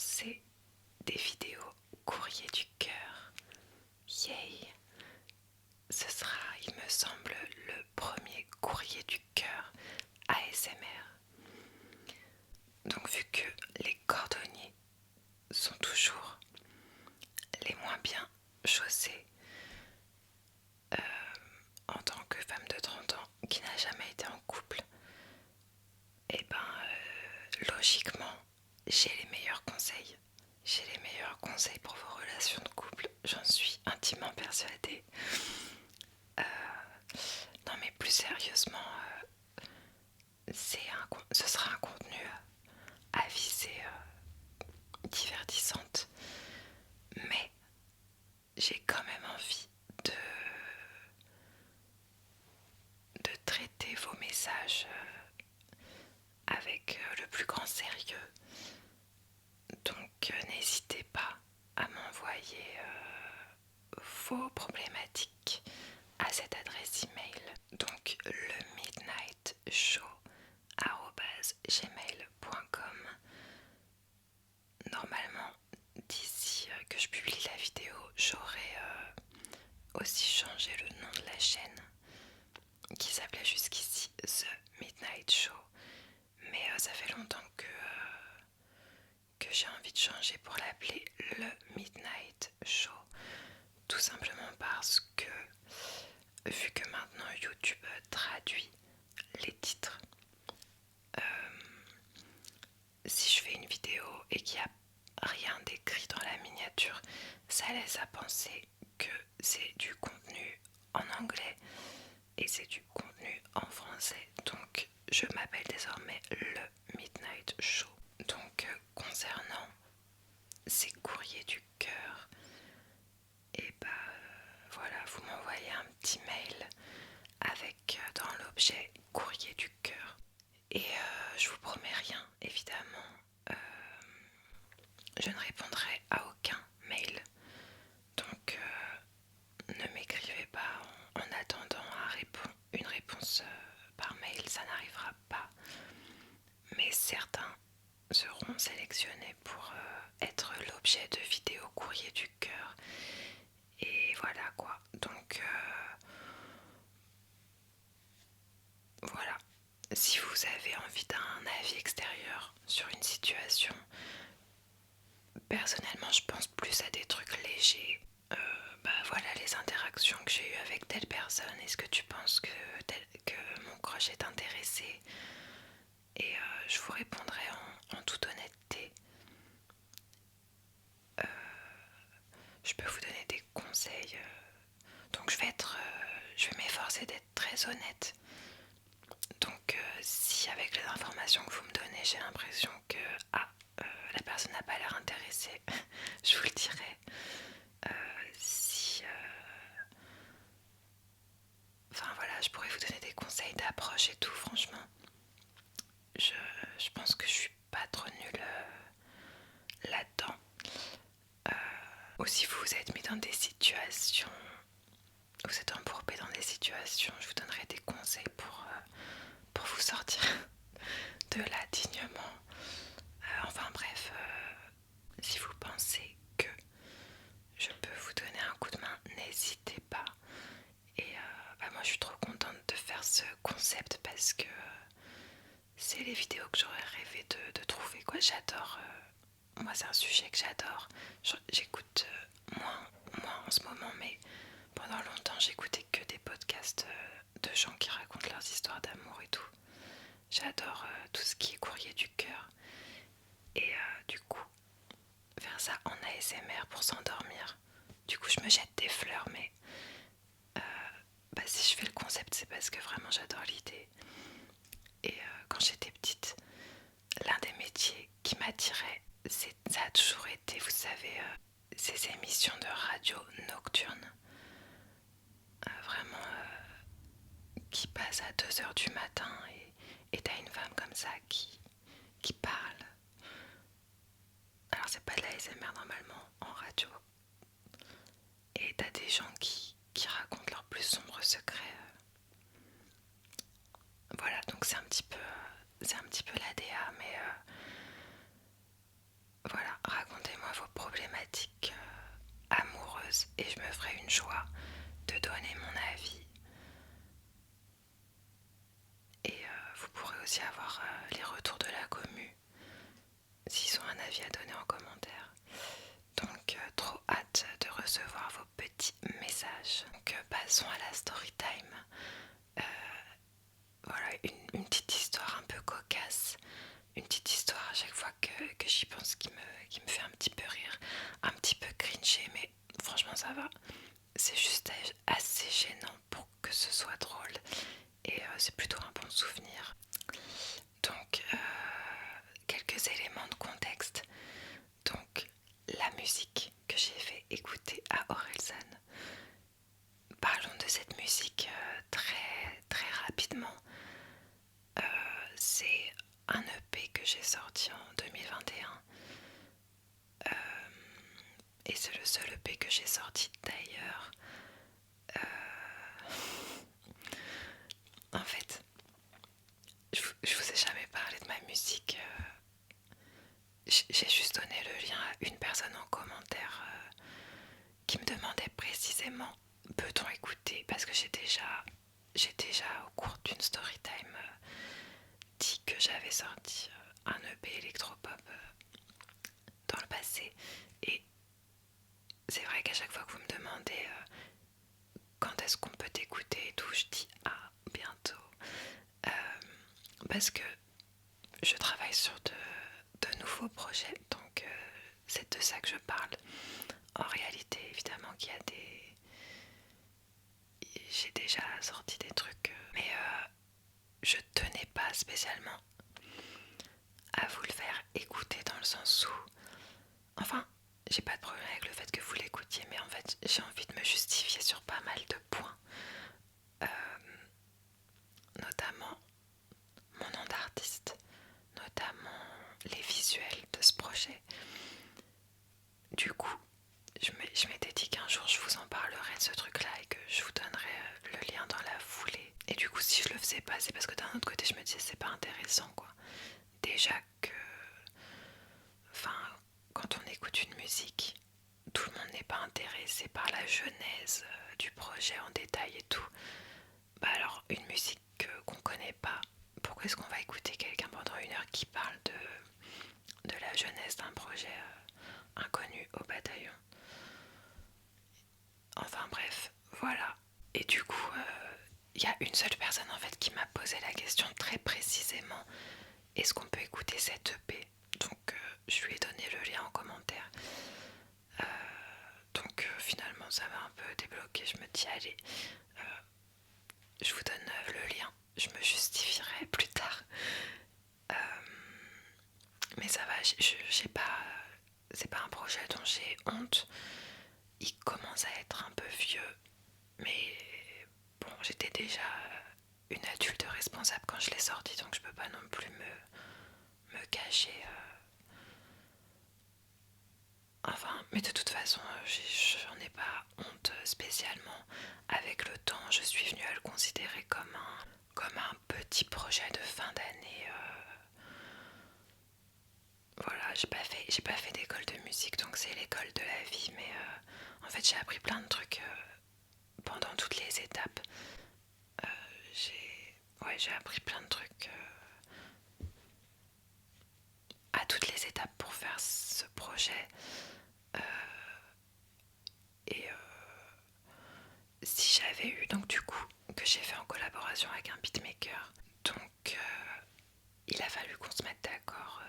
lancer des vidéos courrier du cœur. Yay! Ce sera, il me semble, le premier courrier du cœur ASMR. Donc vu que les cordonniers sont toujours les moins bien chaussés, en tant que femme de 30 ans qui n'a jamais été en couple, et logiquement, j'ai les meilleurs conseils. J'ai les meilleurs conseils pour vos relations de couple, j'en suis intimement persuadée. Non mais plus sérieusement, ce sera un contenu à visée divertissante, mais j'ai quand même envie de traiter vos messages avec le plus grand sérieux. Donc n'hésitez pas à m'envoyer vos problématiques à cette adresse email. Donc le midnightshow@gmail.com. Normalement, d'ici que je publie la vidéo, j'aurai aussi changé le nom de la chaîne qui s'appelait jusqu'ici The Midnight Show. Mais ça fait longtemps que j'ai envie de changer pour l'appeler le Midnight Show. Tout simplement parce que, vu que maintenant YouTube traduit les titres, si je fais une vidéo et qu'il n'y a rien d'écrit dans la miniature, ça laisse à penser que c'est du contenu en anglais et c'est du contenu en français. Donc je m'appelle désormais le Midnight Show. Donc concernant ces courriers du cœur, et voilà, vous m'envoyez un petit mail avec dans l'objet courrier du cœur. Et je vous promets rien, évidemment. Je ne répondrai à aucun mail. Donc ne m'écrivez pas en attendant une réponse par mail, ça n'arrivera pas. Mais certains seront sélectionnés pour être l'objet de vidéos courrier du cœur. Et voilà quoi. Donc voilà. Si vous avez envie d'un avis extérieur sur une situation, personnellement je pense plus à des trucs légers. Voilà les interactions que j'ai eues avec telle personne. Est-ce que tu penses que mon crush est intéressé? Et je vous répondrai en toute honnêteté. Je peux vous donner des conseils. Donc je vais m'efforcer d'être très honnête. Donc si avec les informations que vous me donnez, j'ai l'impression que la personne n'a pas l'air intéressée, je vous le dirai. Enfin voilà, je pourrais vous donner des conseils d'approche et tout, franchement. Je pense que je suis pas trop nulle là-dedans. Ou si vous vous êtes mis dans des situations, vous êtes embourbé dans des situations, je vous donnerai des conseils pour vous sortir de là dignement. Enfin bref, si vous pensez que je peux vous donner un coup de main, n'hésitez pas. Et moi je suis trop contente de faire ce concept parce que c'est les vidéos que j'aurais rêvé de trouver quoi. J'adore, moi c'est un sujet que j'adore. J'écoute moins en ce moment, mais pendant longtemps j'écoutais que des podcasts de gens qui racontent leurs histoires d'amour et tout. J'adore tout ce qui est courrier du cœur. Et du coup, faire ça en ASMR pour s'endormir. Du coup, je me jette des fleurs, mais si je fais le concept, c'est parce que vraiment j'adore l'idée. Et quand j'étais petite, l'un des métiers qui m'attirait, ça a toujours été, vous savez, ces émissions de radio nocturnes. Vraiment, qui passent à 2h du matin et t'as une femme comme ça qui parle. Alors c'est pas de la ASMR normalement en radio. Et t'as des gens qui racontent leurs plus sombres secrets. Voilà, donc c'est un petit peu l'ADA, mais Voilà, racontez-moi vos problématiques amoureuses et je me ferai une joie de donner mon avis. Et vous pourrez aussi avoir les retours de la commu s'ils ont un avis à donner en commentaire. Donc trop hâte de recevoir vos petits messages. Donc passons à la story time. Euh, voilà, une petite histoire un peu cocasse. Une petite histoire à chaque fois que j'y pense qui me fait un petit peu rire. Un petit peu cringe, mais franchement ça va. C'est juste assez gênant pour que ce soit drôle. Et c'est plutôt un bon souvenir. Donc, quelques éléments de contexte. Donc, la musique que j'ai fait écouter à Orelsan. Parlons de cette musique très très rapidement. C'est un EP que j'ai sorti en 2021. Et c'est le seul EP que j'ai sorti d'ailleurs. En fait, je vous ai jamais parlé de ma musique. J'ai juste donné le lien à une personne en commentaire qui me demandait précisément peut-on écouter parce que j'ai déjà au cours d'une story time dit que j'avais sorti un EP électropop dans le passé et c'est vrai qu'à chaque fois que vous me demandez quand est-ce qu'on peut t'écouter et tout, je dis ah bientôt parce que je travaille sur de nouveaux projets donc c'est de ça que je parle. En réalité évidemment qu'il y a des j'ai déjà sorti des trucs mais je tenais pas spécialement à vous le faire écouter dans le sens où enfin j'ai pas de problème avec le fait que vous l'écoutiez mais en fait j'ai envie de me justifier sur pas mal de points euh, notamment mon nom d'artiste, notamment les visuels de ce projet. Du coup je m'étais dit qu'un jour je vous en parlerai de ce truc là et que je vous donnerai le lien dans la foulée et du coup si je le faisais pas c'est parce que d'un autre côté je me disais c'est pas intéressant quoi. Déjà que enfin quand on écoute une musique tout le monde n'est pas intéressé par la genèse du projet en détail et tout. Bah alors une musique qu'on connaît pas, pourquoi est-ce qu'on va écouter quelqu'un pendant une heure qui parle de la genèse d'un projet inconnu au bataillon. Enfin bref, voilà. Et du coup, il y a une seule personne en fait qui m'a posé la question très précisément. Est-ce qu'on peut écouter cette EP? Donc je lui ai donné le lien en commentaire. Donc finalement ça m'a un peu débloqué. Je me dis allez, je vous donne le lien. Je me justifierai plus tard. Euh, mais ça va, j'ai pas. C'est pas un projet dont j'ai honte. Il commence à être un peu vieux. Mais bon, j'étais déjà une adulte responsable quand je l'ai sorti, donc je peux pas non plus me cacher. Enfin, mais de toute façon, j'en ai pas honte spécialement. Avec le temps, je suis venue à le considérer comme un petit projet de fin d'année. Voilà, j'ai pas fait d'école de musique, donc c'est l'école de la vie, mais en fait j'ai appris plein de trucs pendant toutes les étapes. J'ai appris plein de trucs à toutes les étapes pour faire ce projet. Et si j'avais eu, donc du coup, que j'ai fait en collaboration avec un beatmaker, donc il a fallu qu'on se mette d'accord.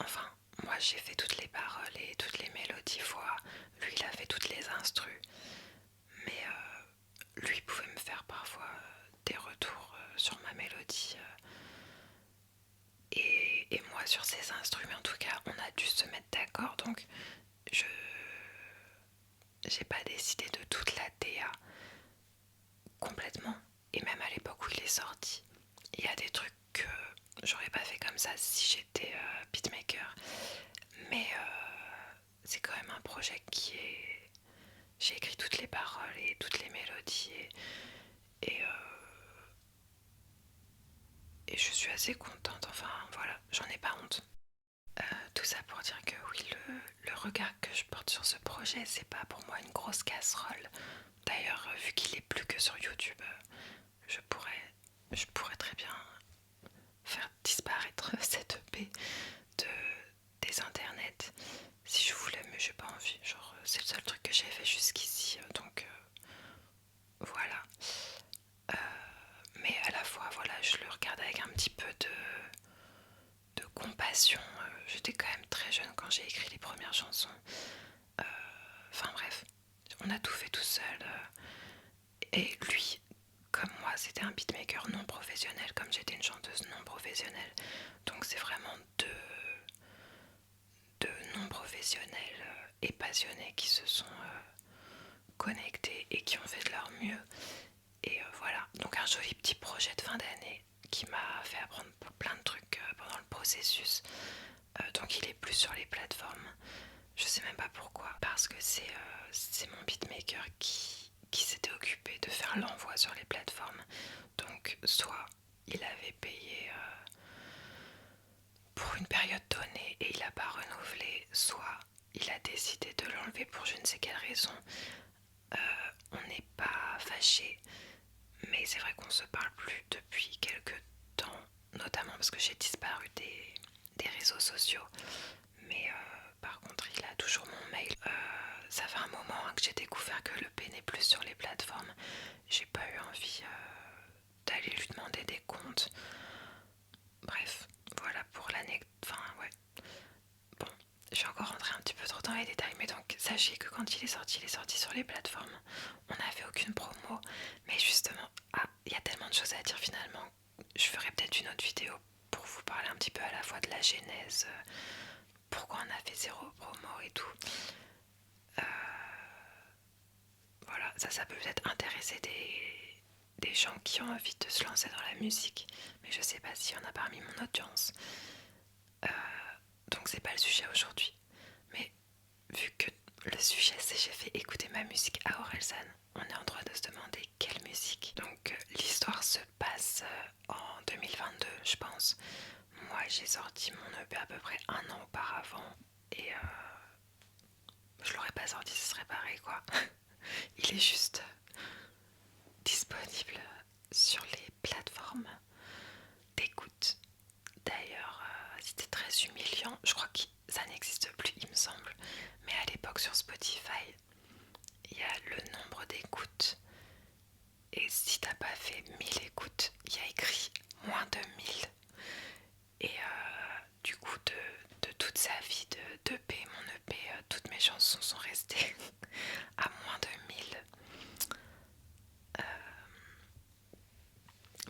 Enfin, moi j'ai fait toutes les paroles et toutes les mélodies voix, lui il a fait toutes les instrus, mais lui pouvait me faire parfois des retours sur ma mélodie et moi sur ses instrus, mais en tout cas on a dû se mettre d'accord, donc je j'ai pas décidé de toute la DA complètement, et même à l'époque où il est sorti, il y a des trucs que j'aurais pas fait comme ça si j'étais beatmaker, mais c'est quand même un projet qui est... J'ai écrit toutes les paroles et toutes les mélodies et, et je suis assez contente, enfin voilà, j'en ai pas honte. pour dire que oui, le regard que je porte sur ce projet, c'est pas pour moi une grosse casserole. D'ailleurs, vu qu'il est plus que sur YouTube, je pourrais très bien faire disparaître cette EP des internets si je voulais, mais j'ai pas envie. Genre, c'est le seul truc que j'ai fait jusqu'ici, donc voilà. Mais à la fois, voilà, je le regarde avec un petit peu de compassion. J'étais quand même très jeune quand j'ai écrit les premières chansons. Enfin bref, on a tout fait tout seul. Et lui, comme moi, c'était un beatmaker non professionnel, comme j'étais une chanteuse non professionnelle. Donc c'est vraiment deux non professionnels et passionnés qui se sont connectés et qui ont fait de leur mieux. Et voilà, donc un joli petit projet de fin d'année qui m'a fait apprendre plein de trucs pendant le processus. Donc il est plus sur les plateformes. Je sais même pas pourquoi, parce que c'est mon beatmaker qui s'était occupé de faire l'envoi sur les plateformes. Donc soit il avait payé pour une période donnée et il n'a pas renouvelé, soit il a décidé de l'enlever pour je ne sais quelle raison. On n'est pas fâchés, mais c'est vrai qu'on se parle plus depuis quelques temps, notamment parce que j'ai disparu des réseaux sociaux. Mais par contre, il a toujours mon mail. Ça fait un moment que j'ai découvert que le P n'est plus sur les plateformes. J'ai pas eu envie d'aller lui demander des comptes. Bref, voilà pour l'année. Enfin, ouais. Bon, je vais encore rentrer un petit peu trop dans les détails, mais donc sachez que quand il est sorti sur les plateformes. On n'avait aucune promo, mais justement, il y a tellement de choses à dire finalement. Je ferai peut-être une autre vidéo pour vous parler un petit peu à la fois de la genèse, pourquoi on a fait zéro promo et tout. Voilà, ça peut peut-être intéresser des gens qui ont envie de se lancer dans la musique, mais je sais pas s'il y en a parmi mon audience. Donc c'est pas le sujet aujourd'hui. Mais vu que le sujet c'est j'ai fait écouter ma musique à Orelsan, on est en droit de se demander quelle musique. Donc l'histoire se passe en 2022 je pense. Moi j'ai sorti mon EP à peu près un an auparavant et je l'aurais pas sorti, ce serait pareil quoi. Il est juste disponible sur les plateformes d'écoute. D'ailleurs, c'était très humiliant. Je crois que ça n'existe plus, il me semble. Mais à l'époque, sur Spotify, il y a le nombre d'écoutes. Et si t'as pas fait 1000 écoutes, il y a écrit moins de 1000. Et du coup, de toute sa vie de EP, mon EP, toutes mes chansons sont restées à moins de 1000.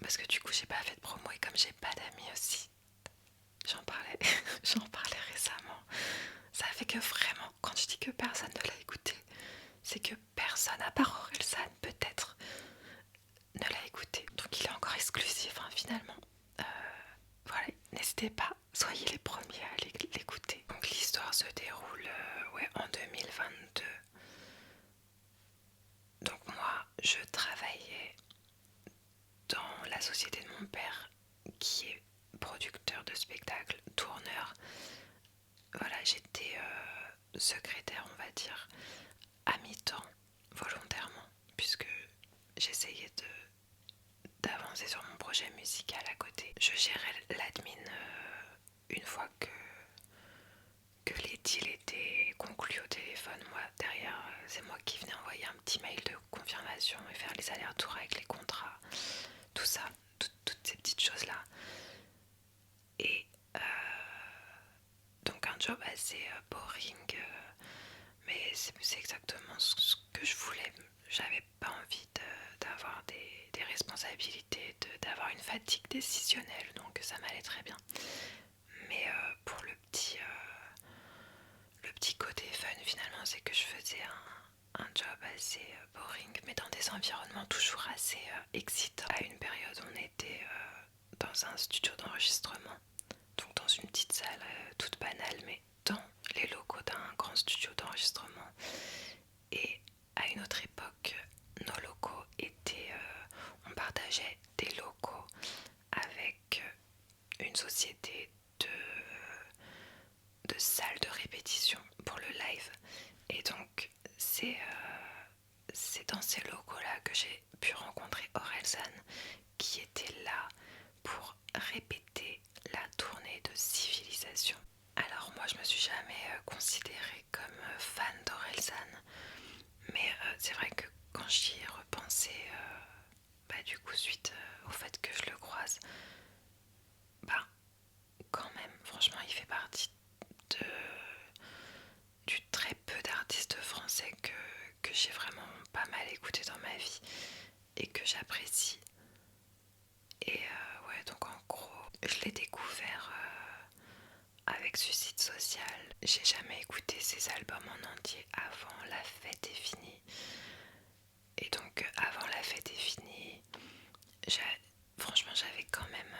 Parce que du coup, j'ai pas fait de promo et comme j'ai pas d'amis aussi, j'en parlais, j'en parlais récemment. Ça fait que vraiment, quand je dis que personne ne l'a écouté, c'est que personne, à part Orelsan peut-être, ne l'a écouté. Donc il est encore exclusif hein, finalement. Voilà, n'hésitez pas, soyez les premiers à l'écouter. Donc l'histoire se déroule ouais, en 2022. Donc moi, je travaillais dans la société de mon père qui est producteur de spectacles, tourneur. Voilà, j'étais secrétaire, on va dire, à mi-temps, volontairement, puisque j'essayais d'avancer sur mon projet musical à côté. Je gérais l'admin une fois que les deals étaient conclus au téléphone. Moi, derrière, c'est moi qui venais envoyer un petit mail de confirmation et faire les allers-retours avec les contrats, tout ça, toutes ces petites choses-là. Et donc un job assez boring, mais c'est exactement ce que je voulais. J'avais pas envie d'avoir des responsabilités, d'avoir une fatigue décisionnelle, donc ça m'allait très bien. Mais pour le petit côté fun finalement, c'est que je faisais un job assez boring, mais dans des environnements toujours assez excitants. À une période, on était dans un studio d'enregistrement, donc dans une petite salle toute banale, mais dans les locaux d'un grand studio d'enregistrement. Et à une autre époque, nos locaux étaient... on partageait des locaux avec une société de salles de répétition pour le live. Et donc c'est dans ces locaux-là que j'ai pu rencontrer Orelsan, qui était là pour répéter la tournée de Civilisation. Alors moi je me suis jamais considérée comme fan d'Orelsan, mais c'est vrai que quand j'y ai repensé, du coup suite au fait que je le croise, quand même franchement il fait partie de, du très peu d'artistes français que j'ai vraiment pas mal écouté dans ma vie et que j'apprécie. Et ouais, donc en gros je l'ai découvert avec Suicide Social. J'ai jamais écouté ses albums en entier avant La Fête est finie. Et donc avant La Fête est finie, franchement j'avais quand même,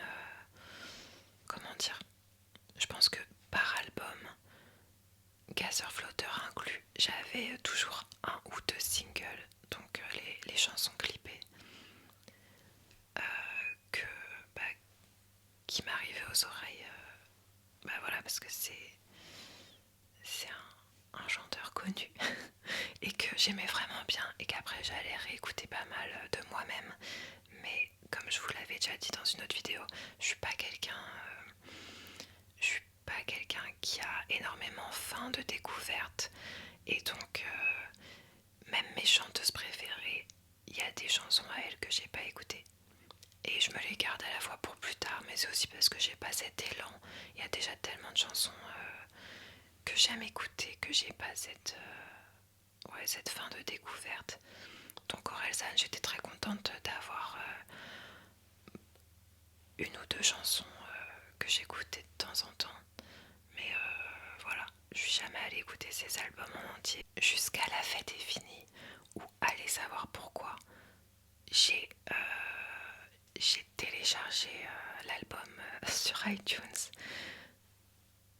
comment dire, je pense que par album, Gazeur Flotteur inclus, j'avais toujours un ou deux singles, donc les chansons clippées, que, bah, qui m'arrivaient aux oreilles, voilà, parce que c'est un chanteur connu et que j'aimais vraiment bien et qu'après j'allais réécouter pas mal de moi-même. Mais comme je vous l'avais déjà dit dans une autre vidéo, je suis pas quelqu'un qui a énormément faim de découverte, et donc même mes chanteuses préférées, il y a des chansons à elles que j'ai pas écoutées et je me les garde à la fois pour plus tard, mais c'est aussi parce que j'ai pas cet élan. Il y a déjà tellement de chansons que j'aime écouter que j'ai pas cette fin de découverte. Donc Orelsan, j'étais très contente d'avoir une ou deux chansons que j'écoutais de temps en temps, mais voilà, je suis jamais allée écouter ses albums en entier jusqu'à La Fête est finie, ou allez savoir pourquoi j'ai téléchargé l'album sur iTunes.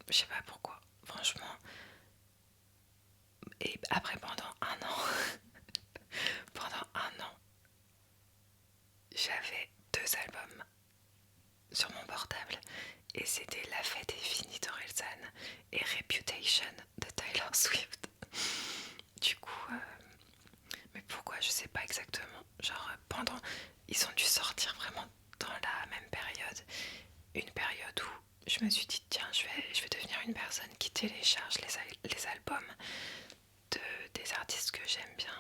Je sais pas pourquoi, franchement. Et après pendant un an, pendant un an, j'avais deux albums sur mon portable et c'était La Fête est finie d'Orelsan et Reputation de Taylor Swift. Du coup, mais pourquoi je sais pas exactement. Genre ils ont dû sortir vraiment dans la même période, une période où je me suis dit tiens je vais devenir une personne qui télécharge les albums des artistes que j'aime bien.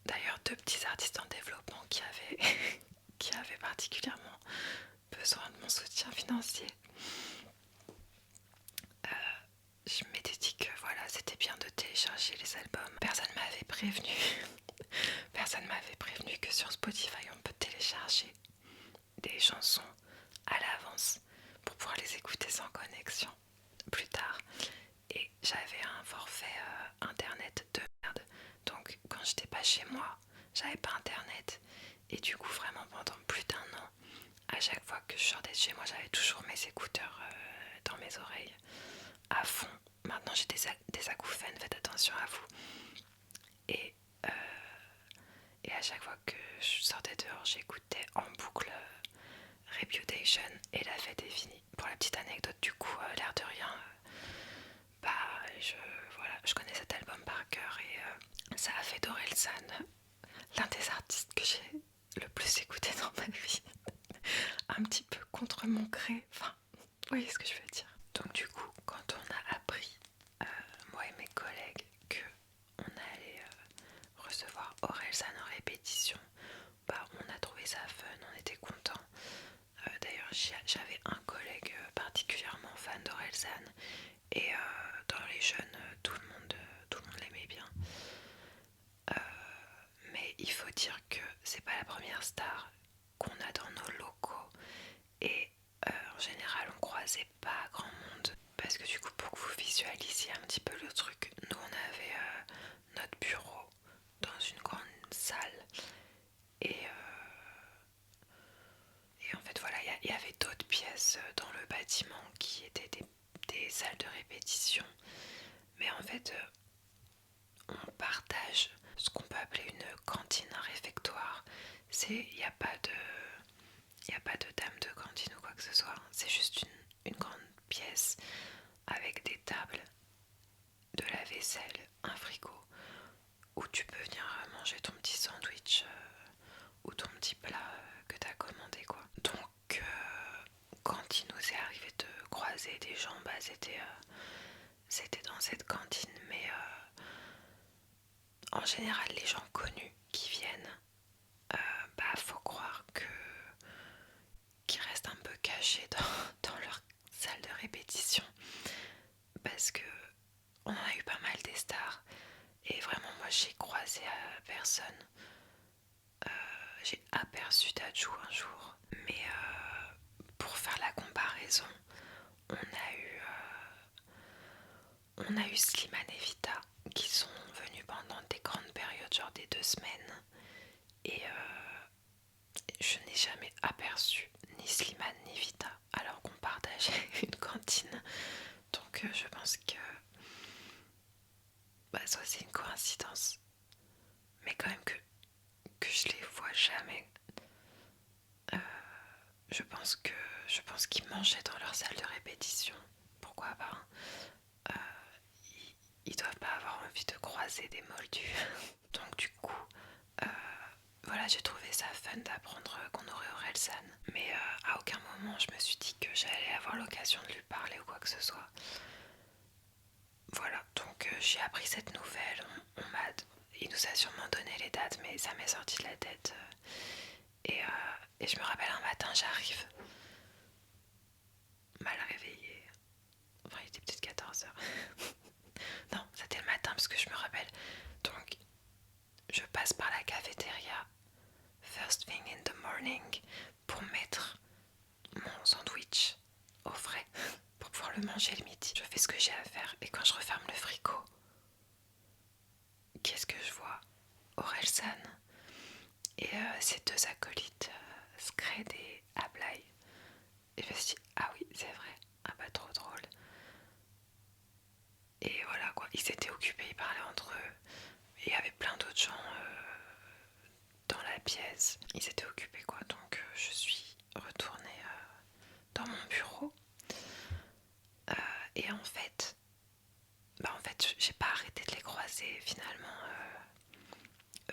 D'ailleurs, deux petits artistes en développement qui avaient particulièrement besoin de mon soutien financier. Je m'étais dit que voilà, c'était bien de télécharger les albums. Personne m'avait prévenu. Personne m'avait prévenu que sur Spotify on peut télécharger des chansons à l'avance pour pouvoir les écouter sans connexion plus tard. Et j'avais un forfait internet de merde. Donc quand j'étais pas chez moi, j'avais pas internet. Et du coup vraiment pendant plus d'un an, à chaque fois que je sortais de chez moi, j'avais toujours mes écouteurs dans mes oreilles à fond. Maintenant j'ai des acouphènes, faites attention à vous. Et, et à chaque fois que je sortais dehors, j'écoutais en boucle Reputation et La Fête est finie. Pour la petite anecdote, du coup, l'air de rien, je connais cet album par cœur et ça a fait d'Orelsan l'un des artistes que j'ai le plus écouté dans ma vie. Un petit peu contre mon gré, enfin, vous voyez ce que je veux dire. Donc du coup, quand on a appris, moi et mes collègues, qu'on allait recevoir Orelsan en répétition, on a trouvé ça fun, on était contents. D'ailleurs, j'avais un collègue particulièrement fan d'Orelsan et dans les jeunes, tout le monde l'aimait bien. Mais il faut dire que c'est pas la première star qu'on a dans nos locaux et en général on croisait pas grand monde parce que du coup pour que vous visualisiez un petit peu le truc, nous on avait notre bureau dans une grande salle et en fait voilà, il y avait d'autres pièces dans le bâtiment qui étaient des salles de répétition, mais en fait on partage ce qu'on peut appeler une cantine, un réfectoire. Il n'y a pas de dame de cantine ou quoi que ce soit, c'est juste une grande pièce lave-vaisselle, un frigo où tu peux venir manger ton petit sandwich ou ton petit plat que tu as commandé quoi. Donc quand il nous est arrivé de croiser des gens, bah, c'était dans cette cantine, mais en général les gens connus qui viennent, bah faut croire que qu'ils restent un peu cachés dans leur salle de répétition parce que on en a eu pas mal des stars et vraiment moi j'ai croisé personne. J'ai aperçu Dadju un jour, mais pour faire la comparaison, on a eu, Slimane et Vita qui sont venus pendant des grandes périodes, genre des 2 semaines, et je n'ai jamais aperçu ni Slimane ni Vita alors qu'on partageait une cantine. Donc je pense que bah, ça c'est une coïncidence, mais quand même que je les vois jamais. Euh, je pense qu'ils mangeaient dans leur salle de répétition. Pourquoi pas hein. Ils doivent pas avoir envie de croiser des moldus. Donc du coup, euh, voilà, j'ai trouvé ça fun d'apprendre qu'on aurait Orelsan. Mais à aucun moment je me suis dit que j'allais avoir l'occasion de lui parler ou quoi que ce soit. Voilà, donc j'ai appris cette nouvelle. Il nous a sûrement donné les dates, mais ça m'est sorti de la tête. Et je me rappelle un matin, j'arrive mal réveillée. Enfin, il était peut-être 14h. Non, c'était le matin parce que je me rappelle. Donc, je passe par la cafétéria first thing in the morning pour mettre mon sandwich au frais pour pouvoir le manger le midi. Je fais ce que j'ai à faire et quand je referme le frigo, qu'est-ce que je vois? Orelsan et ses 2 acolytes, Scred et Ablai. Et je me suis dit, ah oui, c'est vrai, ah bah trop drôle. Et voilà quoi, ils étaient occupés, ils parlaient entre eux. Et il y avait plein d'autres gens dans la pièce. Ils étaient occupés quoi, donc je suis retournée dans mon bureau. Et en fait, j'ai pas arrêté de les croiser finalement.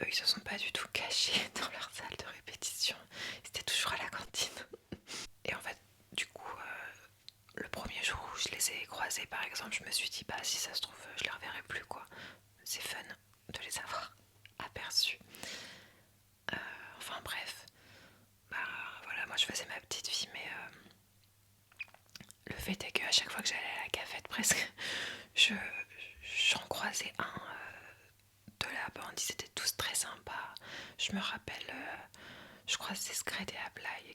Eux, ils se sont pas du tout cachés dans leur salle de répétition. Ils étaient toujours à la cantine. Et en fait, du coup, le premier jour où je les ai croisés, par exemple, je me suis dit, bah si ça se trouve, je les reverrai plus quoi. C'est fun de les avoir aperçus. Enfin bref, bah voilà, moi je faisais ma petite vie, mais le fait est qu'à chaque fois que j'allais à la cafette, presque, j'en croisais un de la bande. Ils étaient tous très sympas. Je me rappelle, je crois que c'est Scred et Ablai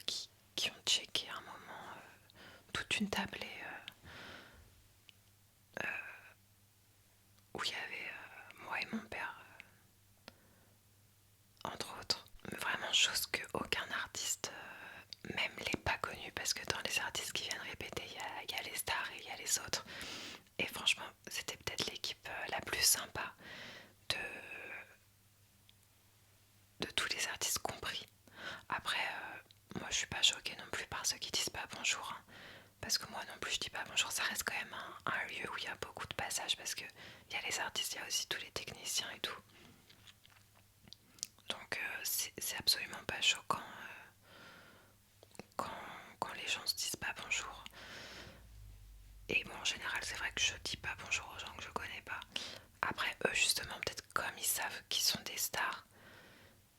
qui ont checké un moment toute une tablée où il y avait moi et mon père, entre autres. Vraiment chose que aucun artiste, même les pas connus, parce que dans les artistes qui viennent répéter, il y a les stars et il y a les autres. Et franchement, c'était peut-être l'équipe la plus sympa de, de tous les artistes compris. Après, moi je suis pas choquée non plus par ceux qui disent pas bonjour. Hein, parce que moi non plus je dis pas bonjour, ça reste quand même un lieu où il y a beaucoup de passages. Parce qu'il y a les artistes, il y a aussi tous les techniciens et tout. Donc c'est absolument pas choquant quand les gens se disent pas bonjour. Et bon, en général, c'est vrai que je dis pas bonjour aux gens que je connais pas. Après, eux, justement, peut-être comme ils savent qu'ils sont des stars,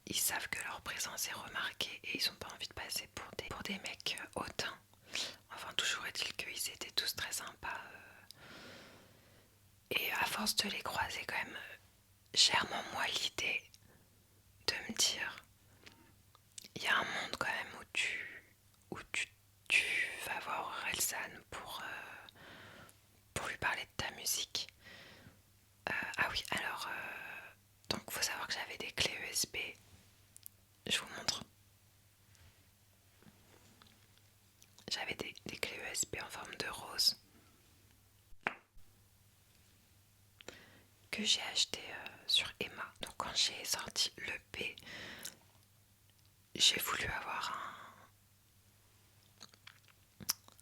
ils savent que leur présence est remarquée et ils ont pas envie de passer pour des mecs hautains. Enfin, toujours est-il qu'ils étaient tous très sympas. Et à force de les croiser, quand même, germe en moi l'idée de me dire il y a un monde quand même où tu vas voir Orelsan pour lui parler de ta musique. Ah oui, alors, donc faut savoir que j'avais des clés USB. Je vous montre. J'avais des clés USB en forme de rose que j'ai acheté sur Emma. Donc quand j'ai sorti l'EP, j'ai voulu avoir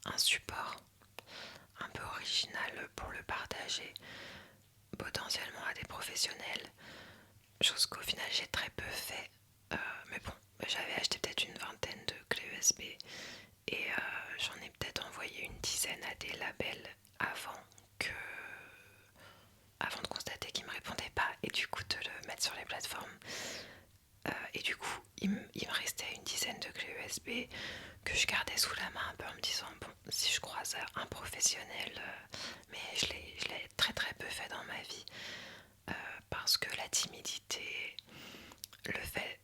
un support un peu original pour le partager, potentiellement à des professionnels, chose qu'au final j'ai très peu fait. Mais bon, j'avais acheté peut-être une vingtaine de clés USB et j'en ai peut-être envoyé une dizaine à des labels que avant de constater qu'ils me répondaient pas et du coup de le mettre sur les plateformes. Et du coup, il me restait une dizaine de clés USB que je gardais sous la main un peu en me disant bon, si je croise un professionnel, mais je l'ai très très peu fait dans ma vie parce que la timidité, le fait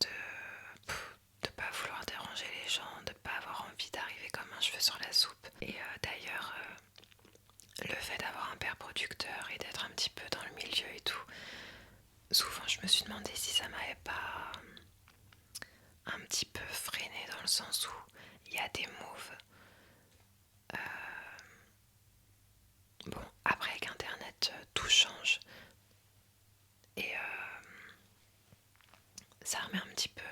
de pas vouloir déranger les gens, de pas avoir envie d'arriver comme un cheveu sur la soupe. Et d'ailleurs, le fait d'avoir un père producteur et d'être un petit peu dans le milieu et tout, souvent je me suis demandé si ça m'avait pas un petit peu freiné dans le sens où il y a des moves. Bon, après avec internet, tout change et ça remet un petit peu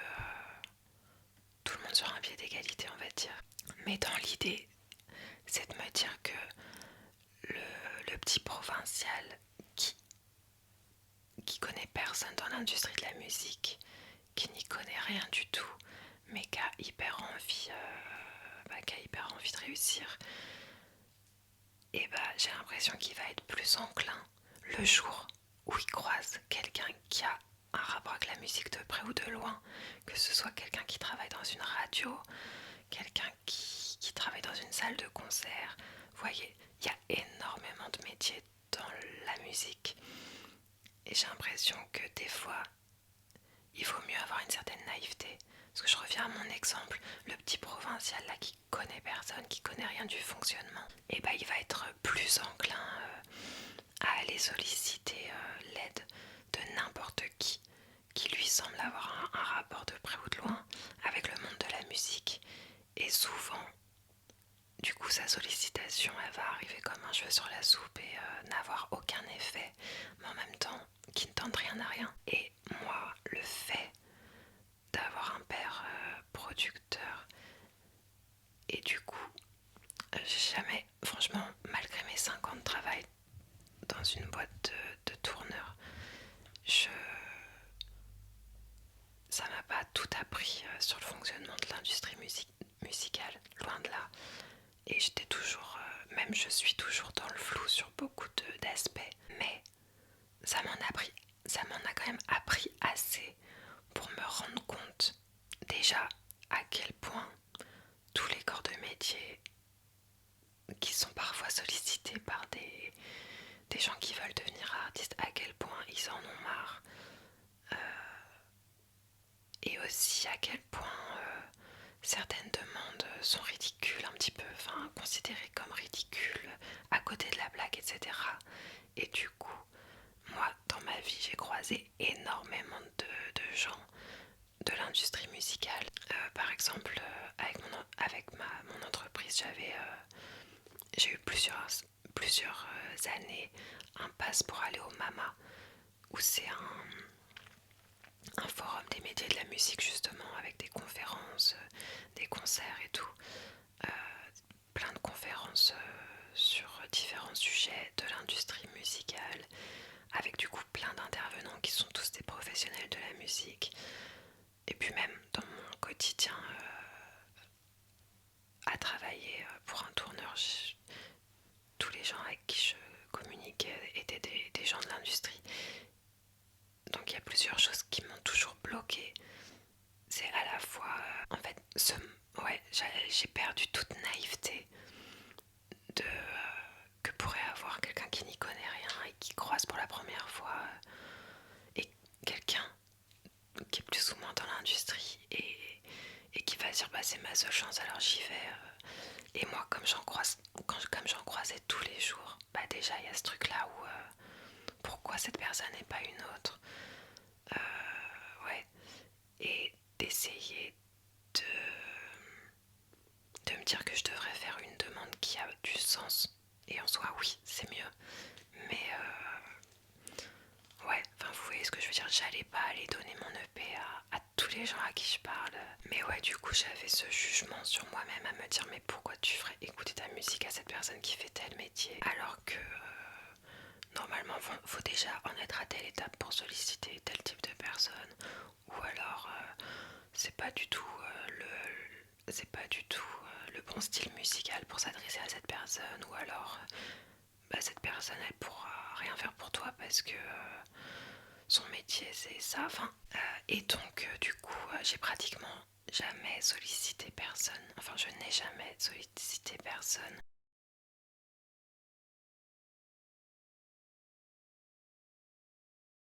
tout le monde sur un pied d'égalité, on va dire. Mais dans l'idée, c'est de me dire que le petit provincial qui connaît personne dans l'industrie de la musique, qui n'y connaît rien du tout, mais qui a hyper envie de réussir, et j'ai l'impression qu'il va être plus enclin le jour où il croise quelqu'un qui a un rapport avec la musique de près ou de loin, que ce soit quelqu'un qui travaille dans une radio, quelqu'un qui travaille dans une salle de concert. Vous voyez, il y a énormément de métiers dans la musique. Et j'ai l'impression que des fois, il vaut mieux avoir une certaine naïveté. Parce que je reviens à mon exemple, le petit provincial là qui connaît personne, qui connaît rien du fonctionnement, et il va être plus enclin à aller solliciter l'aide de n'importe qui lui semble avoir un rapport de près ou de loin avec le monde de la musique. Et souvent, du coup, sa sollicitation, elle va arriver comme un cheveu sur la soupe et n'avoir aucun effet, mais en même temps, qui ne tente rien à rien. Et moi, le fait d'avoir un père producteur, et du coup, j'ai jamais, franchement, malgré mes 5 ans de travail dans une boîte de tourneurs, ça m'a pas tout appris sur le fonctionnement de l'industrie musicale, loin de là. Et j'étais toujours, même je suis toujours dans le flou sur beaucoup d'aspects, mais ça m'en a quand même appris assez pour me rendre compte déjà à quel point tous les corps de métier qui sont parfois sollicités par des gens qui veulent devenir artistes, à quel point ils en ont marre. Et aussi à quel point certaines demandes sont ridicules, un petit peu, enfin considérées comme ridicules, à côté de la blague, etc. Et du coup, moi, dans ma vie, j'ai croisé énormément de gens de l'industrie musicale. Par exemple, avec mon entreprise, j'ai eu plusieurs années un pass pour aller au MAMA, où c'est un forum des médias de la musique justement, avec des conférences, des concerts et tout. Plein de conférences sur différents sujets de l'industrie musicale, avec du coup plein d'intervenants qui sont tous des professionnels de la musique. Et puis même dans mon quotidien à travailler pour un tourneur, tous les gens avec qui je communiquais étaient des gens de l'industrie. Donc il y a plusieurs choses qui m'ont toujours bloquée. C'est à la fois, en fait, j'ai perdu toute naïveté que pourrait avoir quelqu'un qui n'y connaît rien et qui croise pour la première fois et quelqu'un qui est plus ou moins dans l'industrie et qui va dire c'est ma seule chance, alors j'y vais. Et moi, comme j'en croisais tous les jours, déjà il y a ce truc là où pourquoi cette personne n'est pas une autre. Ouais. Et d'essayer de me dire que je devrais faire une demande qui a du sens. Et en soi, oui, c'est mieux. Mais ouais, enfin vous voyez ce que je veux dire, j'allais pas aller donner mon EP à tous les gens à qui je parle. Mais ouais, du coup j'avais ce jugement sur moi-même à me dire mais pourquoi tu ferais écouter ta musique à cette personne qui fait tel métier alors que déjà en être à telle étape pour solliciter tel type de personne, ou alors c'est pas du tout le bon style musical pour s'adresser à cette personne, ou alors cette personne elle pourra rien faire pour toi parce que son métier c'est ça. Enfin, et donc du coup j'ai pratiquement jamais sollicité personne, enfin je n'ai jamais sollicité personne.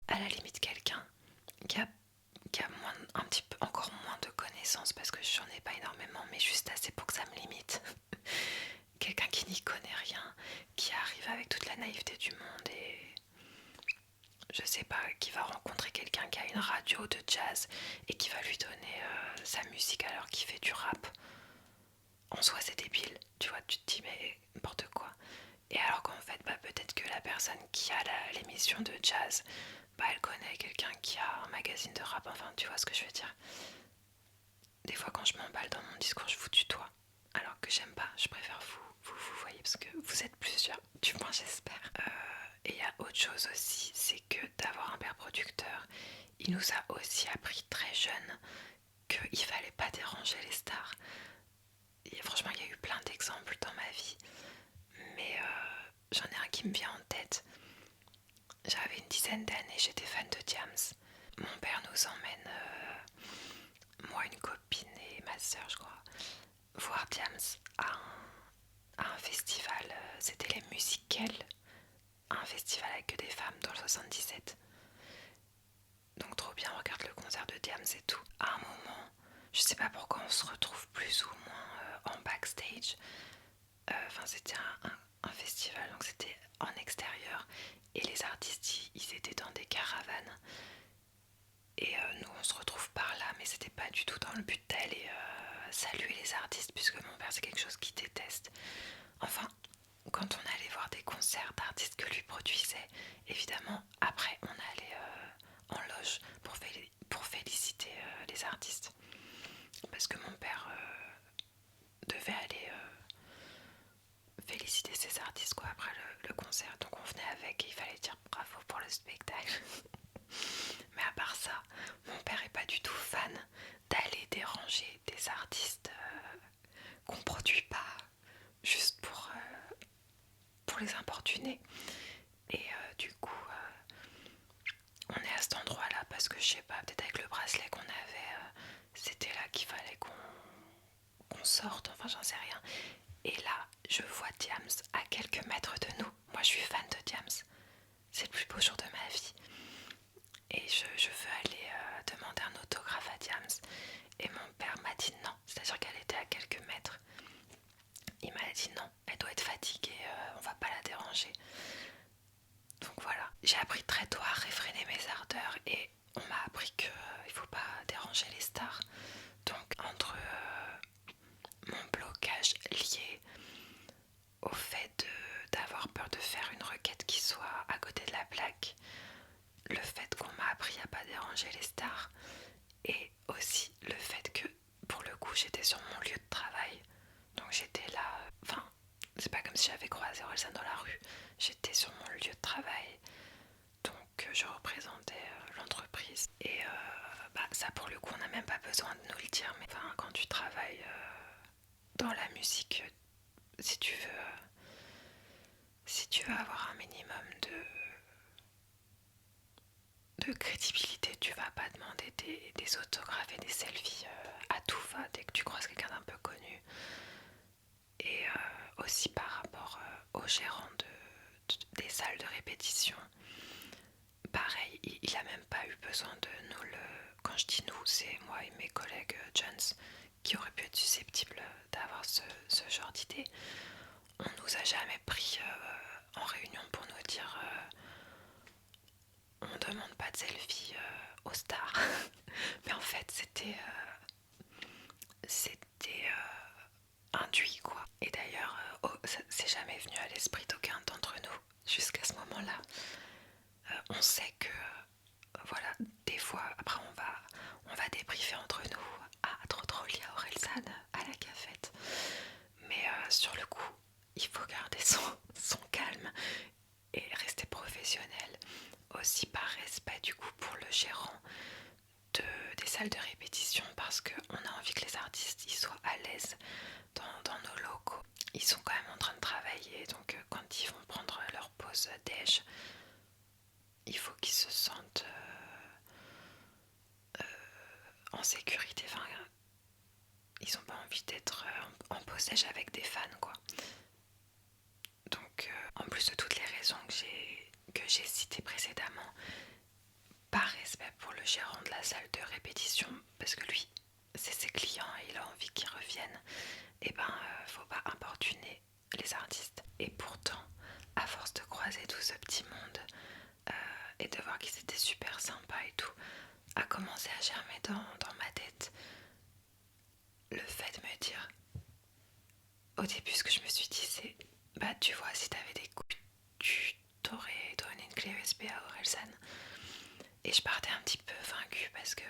À la limite quelqu'un qui a un petit peu encore moins de connaissances parce que j'en ai pas énormément, mais juste assez pour que ça me limite. Quelqu'un qui n'y connaît rien, qui arrive avec toute la naïveté du monde et je sais pas, qui va rencontrer quelqu'un qui a une radio de jazz et qui va lui donner sa musique alors qu'il fait du rap. En soi c'est débile, tu vois, tu te dis mais n'importe quoi. Et alors qu'en fait peut-être que la personne qui a l'émission de jazz, elle connaît quelqu'un qui a un magazine de rap, enfin tu vois ce que je veux dire. Des fois quand je m'emballe dans mon discours je vous tutoie, alors que j'aime pas, je préfère vous voyez parce que vous êtes plusieurs, du moins j'espère. Et il y a autre chose aussi, c'est que d'avoir un père producteur, il nous a aussi appris très jeune qu'il fallait pas déranger les stars. Et franchement il y a eu plein d'exemples dans ma vie, mais j'en ai un qui me vient en tête. J'avais une dizaine d'années, j'étais fan de Diams. Mon père nous emmène, moi, une copine et ma soeur, je crois, voir Diams à un festival. C'était les Musicales, un festival avec que des femmes dans le 77. Donc trop bien, on regarde le concert de Diams et tout. À un moment, je sais pas pourquoi on se retrouve plus ou moins en backstage. Enfin, c'était un festival, donc c'était en extérieur. Et les artistes, ils étaient dans des caravanes. Et nous, on se retrouve par là, mais c'était pas du tout dans le but d'aller saluer les artistes, puisque mon père, c'est quelque chose qu'il déteste. Enfin, quand on allait voir des concerts d'artistes que lui produisait, évidemment, après, on allait en loge pour féliciter les artistes. Parce que mon père devait aller féliciter ses artistes quoi, après le concert. Donc on venait avec et il fallait dire bravo pour le spectacle. Mais à part ça, mon père est pas du tout fan d'aller déranger des artistes qu'on produit pas juste pour les importuner. Et du coup, on est à cet endroit-là parce que je sais pas, peut-être avec le bracelet qu'on avait, c'était là qu'il fallait qu'on sorte, enfin j'en sais rien. Et là, je vois Diams à quelques mètres de nous. Moi, je suis fan de Diams. C'est le plus beau jour de ma vie. Et je veux aller demander un autographe à Diams. Et mon père m'a dit non. C'est-à-dire qu'elle était à quelques mètres. Il m'a dit non, elle doit être fatiguée, on va pas la déranger. Donc voilà. J'ai appris très tôt à réfréner mes ardeurs et on m'a appris qu'il ne faut pas déranger les stars. Donc entre mon blocage lié au fait d'avoir peur de faire une requête qui soit à côté de la plaque, le fait qu'on m'a appris à pas déranger les stars et aussi le fait que pour le coup j'étais sur mon lieu de travail, donc j'étais là, enfin c'est pas comme si j'avais croisé Orelsan dans la rue, j'étais sur mon lieu de travail, donc je représentais l'entreprise et ça pour le coup on n'a même pas besoin de nous le dire, mais enfin quand tu travailles dans la musique, si tu veux avoir un minimum de crédibilité, tu vas pas demander des autographes et des selfies à tout va dès que tu croises quelqu'un d'un peu connu. Et aussi par rapport au gérant des salles de répétition, pareil, il a même pas eu besoin de nous le... Quand je dis nous, c'est moi et mes collègues Jones qui auraient pu être susceptibles d'avoir ce genre d'idée. On nous a jamais pris en réunion pour nous dire on demande pas de selfie aux stars. Mais en fait c'était induit quoi. Et d'ailleurs c'est jamais venu à l'esprit d'aucun d'entre nous jusqu'à ce moment là. On sait que voilà, des fois après on va débriefer entre nous. Ah trop drôle, il y a Orelsan à la cafette. Mais sur le coup il faut garder son calme et rester professionnel. Aussi par respect du coup pour le gérant des salles de répétition, parce qu'on a envie que les artistes ils soient à l'aise dans nos locaux. Ils sont quand même en train de travailler, donc quand ils vont prendre leur pause déj, il faut qu'ils se sentent en sécurité. Enfin, ils n'ont pas envie d'être en pause déj avec des fans, quoi. Donc, en plus de toutes les raisons que j'ai citées précédemment, par respect pour le gérant de la salle de répétition, parce que lui, c'est ses clients et il a envie qu'ils reviennent, et ben, faut pas importuner les artistes. Et pourtant, à force de croiser tout ce petit monde et de voir qu'ils étaient super sympas et tout, a commencé à germer dans ma tête le fait de me dire, au début, ce que je me suis dit, c'est bah, tu vois, si t'avais des couilles, tu t'aurais donné une clé USB à Orelsan. Et je partais un petit peu vaincue parce que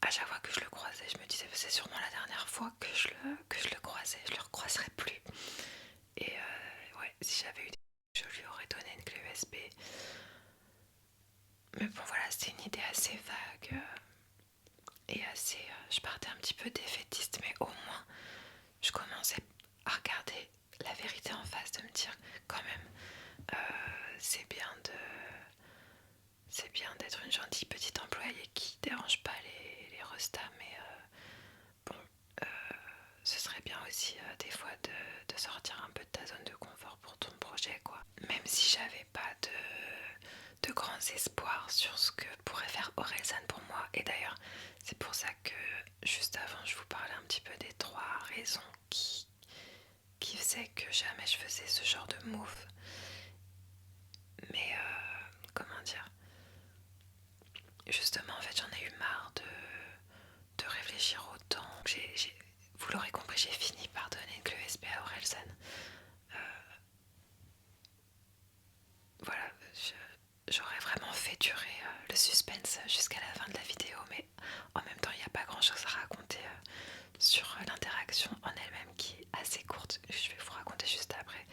à chaque fois que je le croisais, je me disais c'est sûrement la dernière fois que je le croisais, je le recroiserai plus. Et ouais, si j'avais eu des couilles, je lui aurais donné une clé USB. Mais bon voilà, c'était une idée assez vague et assez... je partais un petit peu défaitiste, mais au moins je commençais à regarder la vérité en face, de me dire quand même c'est bien d'être une gentille petite employée qui dérange pas les restas, mais bon, ce serait bien aussi des fois de sortir un peu de ta zone de confort pour ton projet, quoi. Même si j'avais pas de grands espoirs sur ce que pourrait faire Orelsan pour moi. Et d'ailleurs, c'est pour ça que juste avant, je vous parlais un petit peu des 3 raisons qui faisaient que jamais je faisais ce genre de move. Mais comment dire, justement, en fait, j'en ai eu marre de réfléchir autant. Vous l'aurez compris, j'ai fini par donner une clé USB à Orelsan. Voilà, j'aurais vraiment fait durer le suspense jusqu'à la fin de la vidéo, mais en même temps, il n'y a pas grand chose à raconter sur l'interaction en elle-même qui est assez courte. Je vais vous raconter juste après,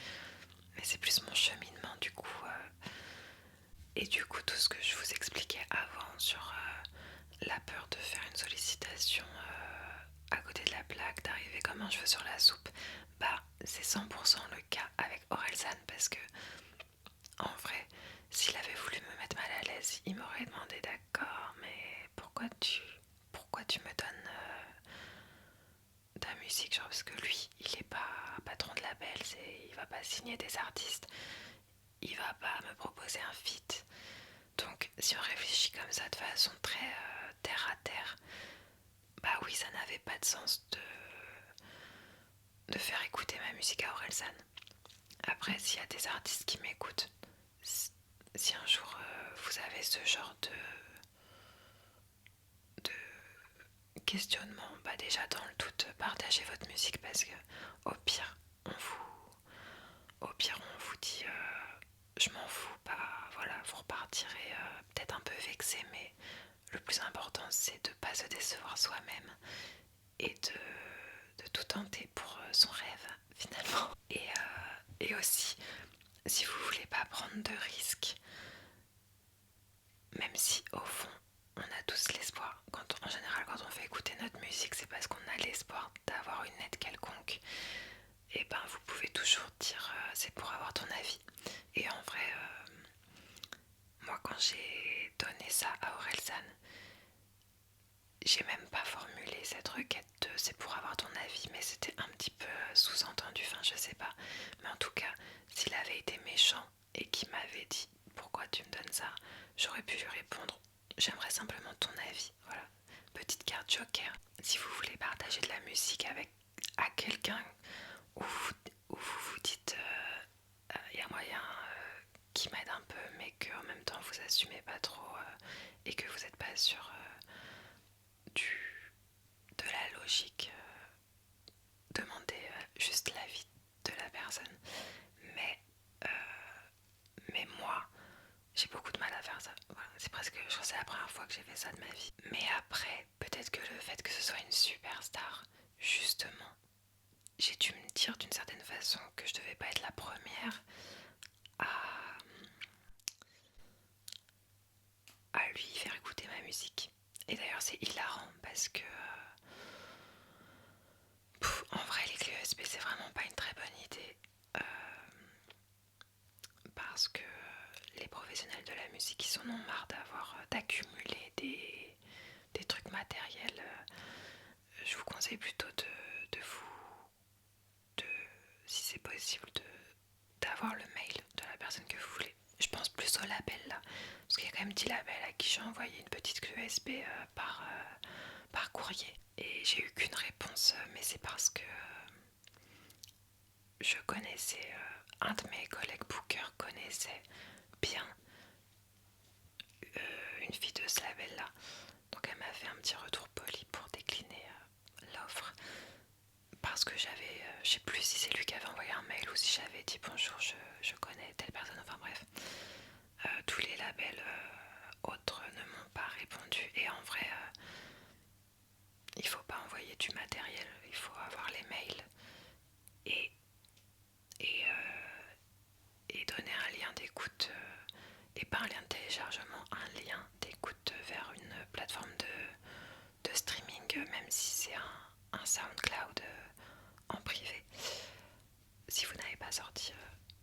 mais c'est plus mon cheminement du coup. Et du coup, tout ce que je vous expliquais avant sur la peur de faire une sollicitation à côté de la plaque, d'arriver comme un cheveu sur la soupe, bah c'est 100% le cas avec Orelsan, parce que en vrai, s'il avait voulu me mettre mal à l'aise, il m'aurait demandé d'accord, mais pourquoi tu me donnes ta musique, genre, parce que lui, il est pas patron de label, il va pas signer des artistes, il va pas me proposer un feat. Donc si on réfléchit comme ça de façon très terre à terre, bah oui, ça n'avait pas de sens de faire écouter ma musique à Orelsan. Après, s'il y a des artistes qui m'écoutent, si un jour vous avez ce genre de questionnement, bah déjà dans le doute, partagez votre musique, parce que au pire, on vous dit je m'en fous, bah voilà, vous repartirez peut-être un peu vexé, mais le plus important c'est de pas se décevoir soi-même et de tout tenter pour son rêve finalement. Et aussi, si vous voulez pas prendre de risques, même si au fond on a tous l'espoir, en général quand on fait écouter notre musique, c'est parce qu'on a l'espoir d'avoir une aide quelconque, et ben vous pouvez toujours dire c'est pour avoir ton avis. Et en vrai, moi quand j'ai donné ça à Orelsan, j'ai même pas formulé cette requête de c'est pour avoir ton avis, mais c'était un petit peu sous-entendu, enfin je sais pas. Mais en tout cas, s'il avait été méchant et qu'il m'avait dit pourquoi tu me donnes ça, j'aurais pu lui répondre j'aimerais simplement ton avis. Voilà, petite carte joker. Si vous voulez partager de la musique à quelqu'un où vous vous dites il y a moyen qui m'aide un peu, mais qu'en même temps vous assumez pas trop et que vous n'êtes pas sûr de la logique, demandez juste l'avis de la personne. Mais, mais moi, j'ai beaucoup de mal à faire ça. Voilà, c'est presque, je crois que c'est la première fois que j'ai fait ça de ma vie. Mais après, peut-être que le fait que ce soit une superstar, justement, j'ai dû me dire d'une certaine façon que je devais pas être la première conseille plutôt de vous, de, si c'est possible, d'avoir le mail de la personne que vous voulez. Je pense plus au label là, parce qu'il y a quand même 10 labels à qui j'ai envoyé une petite clé USB par courrier. Et j'ai eu qu'une réponse, mais c'est parce que je connaissais, un de mes collègues bookers connaissait bien une fille de ce label là. Donc elle m'a fait un petit retour poli pour décliner l'offre. Parce que j'avais, je sais plus si c'est lui qui avait envoyé un mail ou si j'avais dit bonjour, je connais telle personne, enfin bref. Tous les labels autres ne m'ont pas répondu et en vrai, il faut pas envoyer du matériel, il faut avoir les mails et, et, euh, et donner un lien d'écoute, et pas un lien de téléchargement, un lien d'écoute vers une plateforme de streaming, même si c'est un SoundCloud en privé, si vous n'avez pas sorti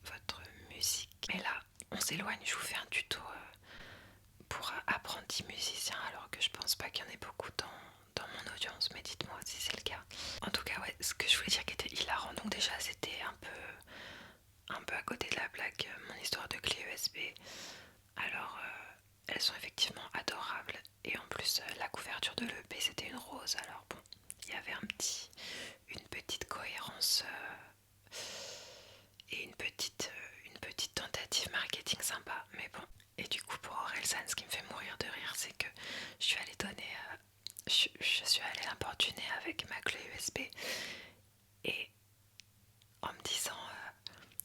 votre musique. Mais là, on s'éloigne, je vous fais un tuto pour apprenti musicien, alors que je pense pas qu'il y en ait beaucoup dans mon audience, mais dites-moi si c'est le cas. En tout cas, ouais, ce que je voulais dire qui était hilarant, donc déjà c'était un peu à côté de la blague, mon histoire de clé USB. Alors, elles sont effectivement adorables, et en plus, la couverture de l'EP c'était une rose, alors bon, il y avait une petite cohérence et une petite tentative marketing sympa, mais bon. Et du coup, pour Orelsan, ce qui me fait mourir de rire, c'est que je suis allée donner, je suis allée l'importuner avec ma clé USB, et en me disant,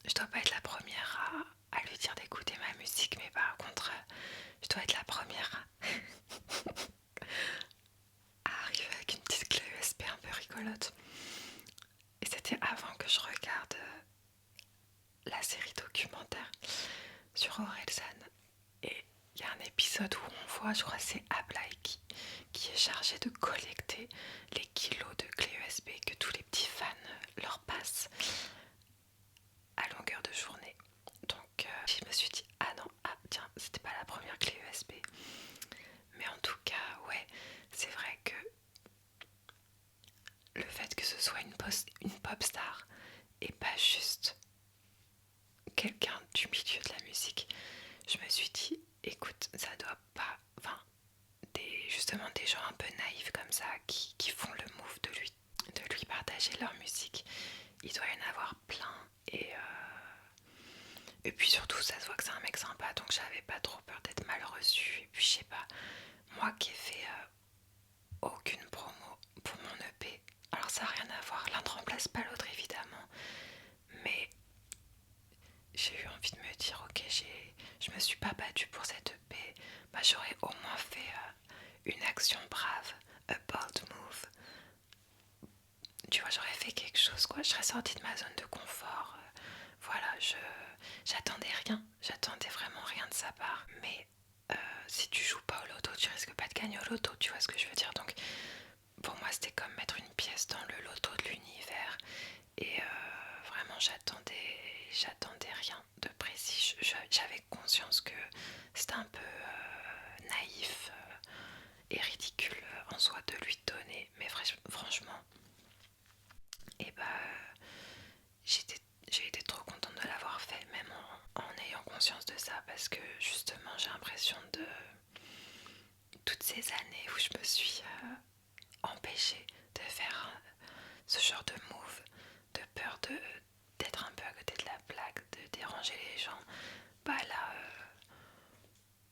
je dois pas être la première à lui dire d'écouter ma musique, mais par contre, je dois être la première à arriver avec une petite clé USB un peu rigolote. Et c'était avant que je regarde la série documentaire sur Orelsan. Et il y a un épisode où on voit, je crois que c'est Ablai qui est chargé de collecter les kilos de clés USB que tous les petits fans leur passent à longueur de journée. Donc je me suis dit, ah non, ah tiens, c'était pas la première clé USB. Mais en tout cas, ouais, c'est vrai que le fait que ce soit une pop star et pas juste quelqu'un du milieu de la musique, je me suis dit, écoute, ça doit pas, enfin, justement des gens un peu naïfs comme ça qui font le move de lui partager leur musique, il doit y en avoir plein. Et puis surtout, ça se voit que c'est un mec sympa, donc j'avais pas trop peur d'être mal reçue. Et puis je sais pas, moi qui ai fait aucune promo pour mon EP, alors ça n'a rien à voir, l'un ne remplace pas l'autre évidemment, mais j'ai eu envie de me dire, ok, je me suis pas battue pour cette EP, bah j'aurais au moins fait une action brave, a bold move. Tu vois, j'aurais fait quelque chose, quoi. Je serais sortie de ma zone de confort. Voilà, j'attendais vraiment rien de sa part. Mais si tu joues pas au loto, tu risques pas de gagner au loto, tu vois ce que je veux dire. Donc pour moi, c'était comme mettre une pièce dans le loto de l'univers. Et vraiment, j'attendais rien de précis. J'avais conscience que c'était un peu naïf et ridicule en soi de lui donner. Mais franchement, et bah j'ai été trop contente de l'avoir fait, même en ayant conscience de ça, parce que justement j'ai l'impression de toutes ces années où je me suis empêchée de faire ce genre de move, de peur d'être un peu à côté de la plaque, de déranger les gens, bah là,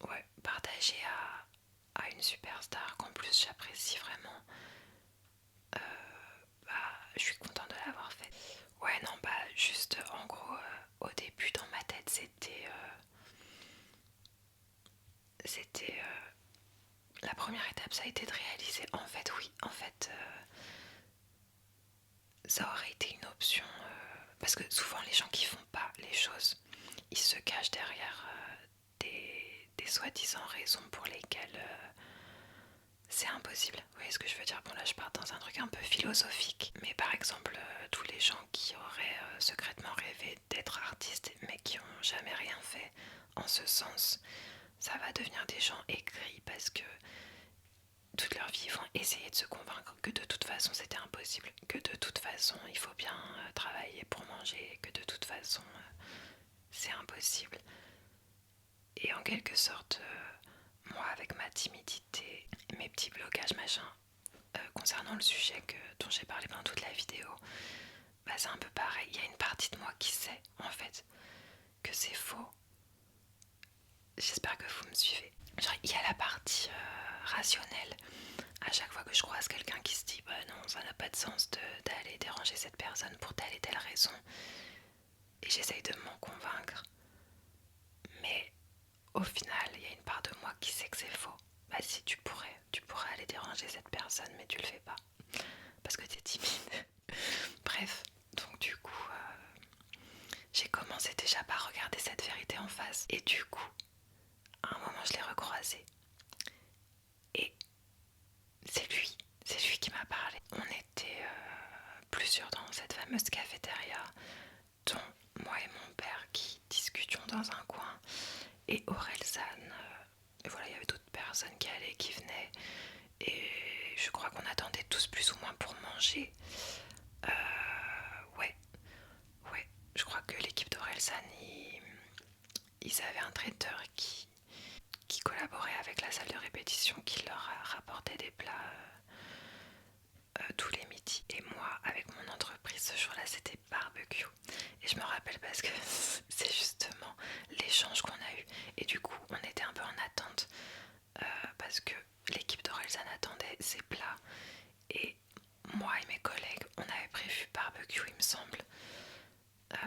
ouais, partager à une superstar qu'en plus j'apprécie vraiment, bah je suis contente de l'avoir fait. Ouais, non, bah juste en gros, au début dans ma tête c'était la première étape, ça a été de réaliser, en fait oui, en fait ça aurait été une option, parce que souvent les gens qui font pas les choses, ils se cachent derrière des soi-disant raisons pour lesquelles c'est impossible. Vous voyez ce que je veux dire? Bon là je pars dans un truc un peu philosophique, mais par exemple tous les gens qui auraient secrètement rêvé d'être artistes mais qui ont jamais rien fait en ce sens, ça va devenir des gens aigris parce que toute leur vie, ils vont essayer de se convaincre que de toute façon c'était impossible, que de toute façon il faut bien travailler pour manger, que de toute façon c'est impossible. Et en quelque sorte, moi avec ma timidité, mes petits blocages machin, concernant le sujet dont j'ai parlé pendant toute la vidéo, bah c'est un peu pareil, il y a une partie de moi qui sait en fait que c'est faux. J'espère que vous me suivez. Genre, il y a la partie rationnelle. À chaque fois que je croise quelqu'un qui se dit bah non, ça n'a pas de sens d'aller déranger cette personne pour telle et telle raison, et j'essaye de m'en convaincre, mais au final il y a une part de moi qui sait que c'est faux. Bah si, tu pourrais aller déranger cette personne, mais tu le fais pas parce que t'es timide. Bref, donc du coup j'ai commencé déjà par regarder cette vérité en face, et du coup à un moment je l'ai recroisé et c'est lui qui m'a parlé. On était plusieurs dans cette fameuse cafétéria, dont moi et mon père qui discutions dans un coin, et Orelsan, et voilà, il y avait d'autres personnes qui allaient, qui venaient, et je crois qu'on attendait tous plus ou moins pour manger. Ouais, je crois que l'équipe d'Orelsan, ils avaient un traiteur qui collaborait avec la salle de répétition, qui leur rapportait des plats tous les midis. Et moi, avec mon entreprise, ce jour-là, c'était barbecue. Et je me rappelle parce que c'est justement l'échange qu'on a eu. Et du coup, on était un peu en attente parce que l'équipe d'Orelsan attendait ses plats. Et moi et mes collègues, on avait prévu barbecue, il me semble.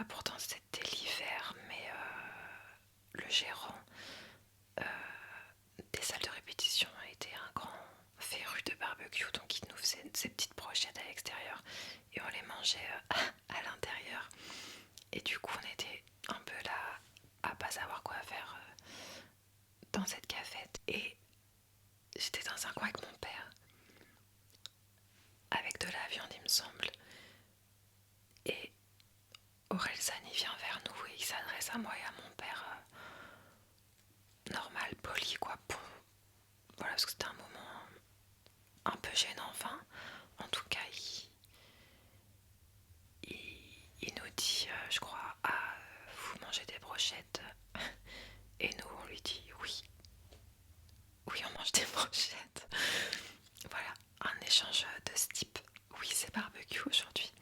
Pourtant, c'était l'hiver, mais le gérant des salles de répétition était un grand féru de barbecue, donc il nous faisait ces petites brochettes à l'extérieur et on les mangeait à l'intérieur. Et du coup, on était un peu là à pas savoir quoi faire dans cette cafette. Et j'étais dans un coin avec mon père, avec de la viande, il me semble. Et Orelsan, il vient vers nous et il s'adresse à moi et à mon père, normal, poli, quoi. Bon, voilà, parce que c'était un moment un peu gênant, enfin, en tout cas, il nous dit, je crois, ah, vous mangez des brochettes? Et nous, on lui dit oui. Oui, on mange des brochettes. Voilà, un échange de ce type. Oui, c'est barbecue aujourd'hui.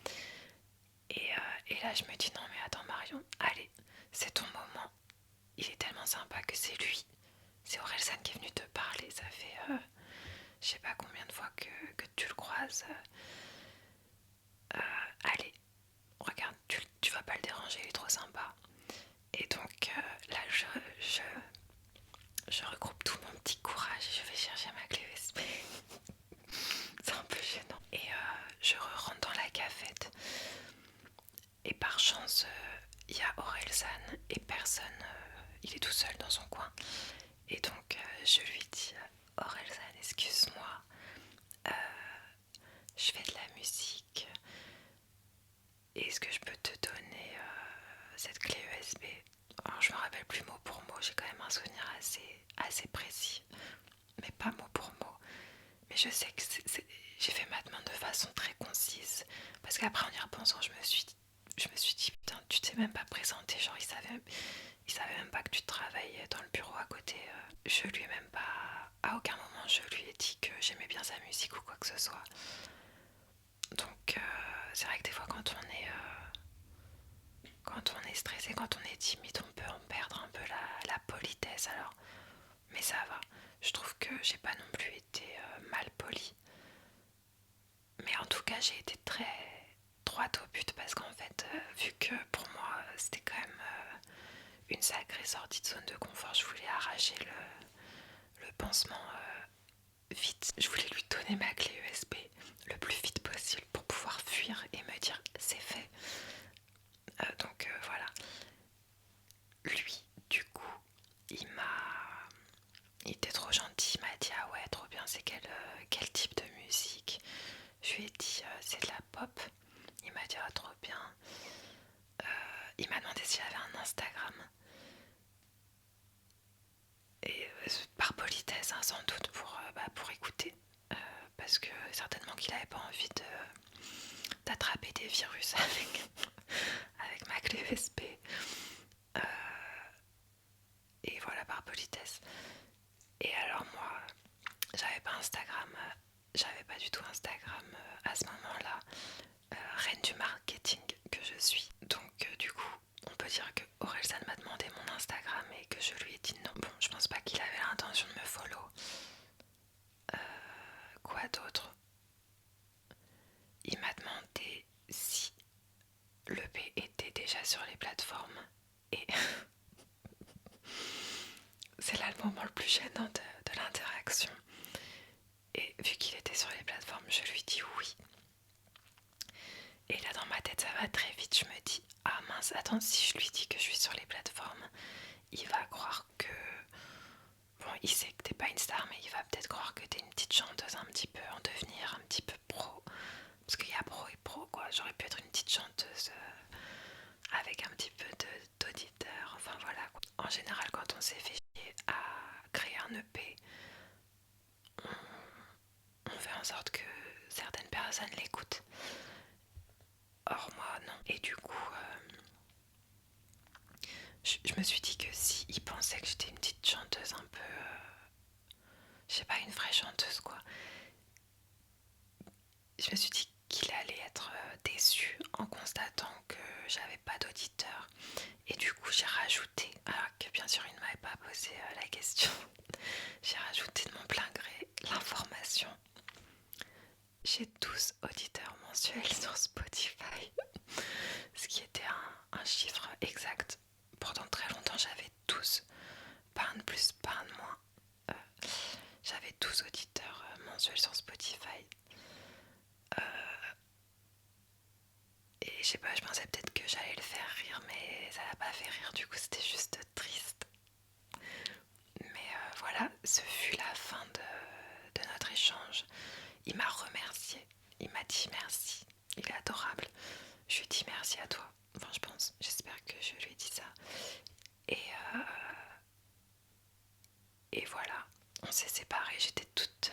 Et là, je me dis non, mais attends, Marion, allez, c'est ton moment. Il est tellement sympa que c'est lui. C'est Orelsan qui est venu te parler. Ça fait je sais pas combien de fois que tu le croises. Allez, regarde, tu vas pas le déranger, il est trop sympa. Et donc là, je regroupe tout mon petit courage et je vais chercher ma clé USB. C'est un peu gênant. Et je rentre dans la cafette. Et par chance, il y a Orelsan et personne. Il est tout seul dans son coin. Et donc, je lui dis Orelsan, excuse-moi, je fais de la musique. Est-ce que je peux te donner cette clé USB? Alors, je me rappelle plus mot pour mot, j'ai quand même un souvenir assez précis, mais pas mot pour mot. Mais je sais que j'ai fait ma demande de façon très concise, parce qu'après en y repensant, je me suis dit putain, tu t'es même pas présenté, genre il savait même pas que tu travaillais dans le bureau à côté. Je lui ai même pas, à aucun moment je lui ai dit que j'aimais bien sa musique ou quoi que ce soit. Donc c'est vrai que des fois quand on est stressé, quand on est timide, on peut en perdre un peu la politesse. Alors, mais ça va. Je trouve que j'ai pas non plus été mal polie. Mais en tout cas, j'ai été très droite au but parce qu'en fait, vu que pour moi, c'était quand même une sacrée sortie de zone de confort, je voulais arracher le pansement vite. Je voulais lui donner ma clé USB le plus vite possible pour pouvoir fuir et me dire c'est fait. Donc voilà. Lui, du coup, il était trop gentil, il m'a dit ah ouais trop bien, c'est quel type de musique? Je lui ai dit c'est de la pop. Il m'a dit ah trop bien. Il m'a demandé si j'avais un Instagram. Et par politesse hein, sans doute pour écouter. l'antivirus avec ma clé USB. Et voilà, par politesse. Et alors moi, j'avais pas Instagram, j'avais pas du tout Instagram à ce moment-là, reine du marketing que je suis. Donc du coup, on peut dire que Orelsan m'a demandé mon Instagram et que je lui ai dit non. Bon, je pense pas qu'il avait l'intention de me follow. Quoi d'autre? Il m'a demandé si le P était déjà sur les plateformes et c'est là le moment le plus gênant de l'interaction. Et vu qu'il était sur les plateformes, je lui dis oui. Et là dans ma tête ça va très vite, je me dis ah mince, attends, si je lui dis que je suis sur les plateformes, il va croire que... Bon, il sait que t'es pas une star, mais il va peut-être croire que t'es une petite chanteuse un petit peu en devenir, un petit peu pro. Parce qu'il y a pro et pro quoi, j'aurais pu être une petite chanteuse avec un petit peu d'auditeurs, enfin voilà quoi. En général quand on s'est fait chier à créer un EP, on fait en sorte que certaines personnes l'écoutent. Or moi non. Et du coup, je me suis dit que si il pensait que j'étais une petite chanteuse un peu... je sais pas, une vraie chanteuse quoi. Je me suis dit qu'il allait être déçu en constatant que j'avais pas d'auditeurs. Et du coup j'ai rajouté, alors que bien sûr il ne m'avait pas posé la question, j'ai rajouté de mon plein gré l'information. J'ai 12 auditeurs mensuels sur Spotify, ce qui était un chiffre exact. Pendant très longtemps j'avais 12, pas un de plus, pas un de moins. J'avais 12 auditeurs mensuels sur Spotify. Et je sais pas, je pensais peut-être que j'allais le faire rire, mais ça l'a pas fait rire, du coup c'était juste triste. Mais voilà, ce fut la fin de notre échange. Il m'a remercié, il m'a dit merci, il est adorable. Je lui ai dit merci à toi, enfin je pense, j'espère que je lui ai dit ça. Et, euh, et voilà, on s'est séparés, j'étais toute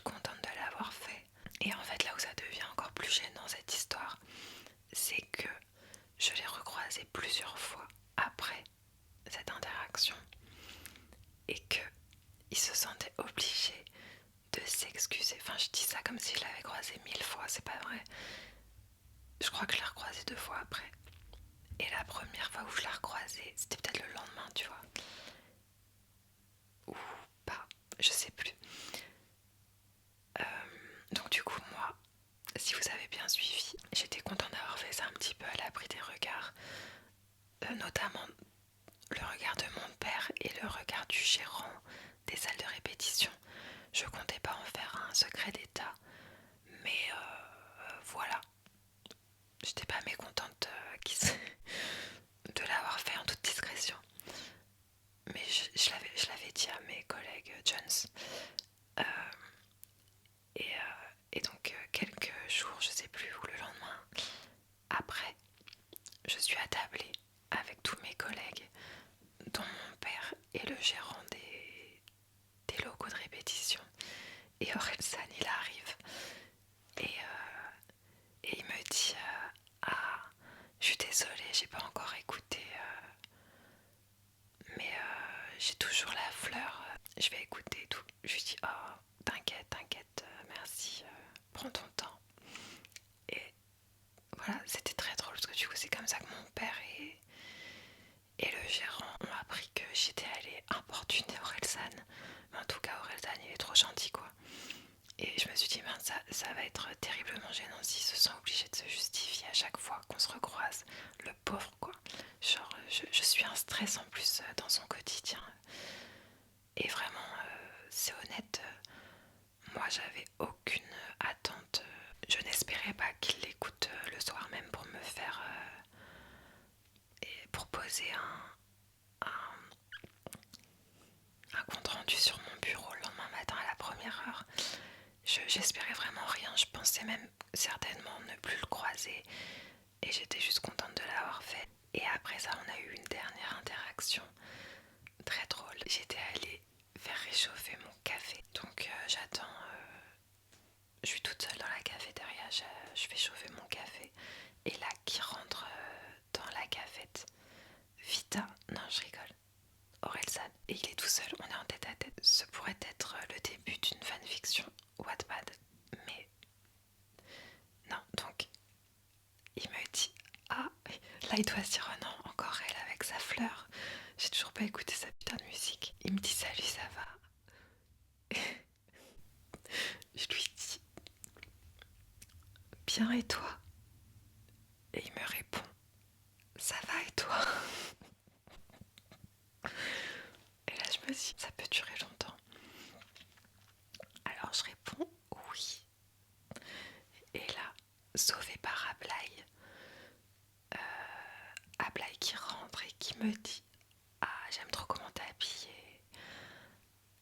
contente de l'avoir fait. Et en fait là où ça devient encore plus gênant cette histoire, c'est que je l'ai recroisé plusieurs fois après cette interaction et qu'il se sentait obligé de s'excuser. Enfin, je dis ça comme si je l'avais croisé 1000 fois, c'est pas vrai. Je crois que je l'ai recroisé 2 fois après. Et la première fois où je l'ai recroisé, c'était peut-être le lendemain, tu vois. Ou pas, je sais plus. Donc du coup, moi, si vous avez bien suivi, j'étais contente d'avoir fait ça un petit peu à l'abri des regards. Notamment le regard de mon père et le regard du gérant des salles de répétition. Je comptais pas en faire un secret d'état, mais voilà. J'étais pas mécontente de l'avoir fait en toute discrétion. Mais je l'avais dit à mes collègues Jones. Euh, et donc quelques jours, je sais plus, ou le lendemain, après, je suis attablée avec tous mes collègues, dont mon père est le gérant des locaux de répétition. Et Orelsan, il arrive et il me dit ah, je suis désolée, j'ai pas encore écouté, mais j'ai toujours la fleur, je vais écouter tout. Je lui dis oh, t'inquiète, merci, prends ton temps. Et voilà, c'était très drôle parce que du coup, c'est comme ça que mon père et le gérant ont appris que j'étais allée importuner Orelsan. Mais en tout cas, Orelsan, il est trop gentil quoi. Et je me suis dit, ben, ça va être terriblement gênant s'il se sent obligé de se justifier à chaque fois qu'on se recroise. Le pauvre, quoi. Genre, je suis un stress en plus dans son quotidien. Et vraiment, c'est honnête, moi j'avais aucune attente. Je n'espérais pas qu'il l'écoute le soir même pour me faire... et pour poser un compte rendu sur mon bureau le lendemain matin à la première heure. J'espérais vraiment rien, je pensais même certainement ne plus le croiser et j'étais juste contente de l'avoir fait. Et après ça, on a eu une dernière interaction très drôle. J'étais allée faire réchauffer mon café, donc j'attends, je suis toute seule dans la cafétéria, je fais chauffer mon café seul, on est en tête à tête. Ce pourrait être le début d'une fanfiction Wattpad, mais non. Donc il me dit ah, là il doit se dire oh non, encore elle avec sa fleur. J'ai toujours pas écouté sa putain de musique. Il me dit salut, ça va? Je lui dis bien et toi? Et il me répond ça va et toi? Et là je me dis ça peut durer longtemps. Alors je réponds oui. Et là, sauvé par Ablaï, Ablaï qui rentre et qui me dit ah, j'aime trop comment t'es habillée.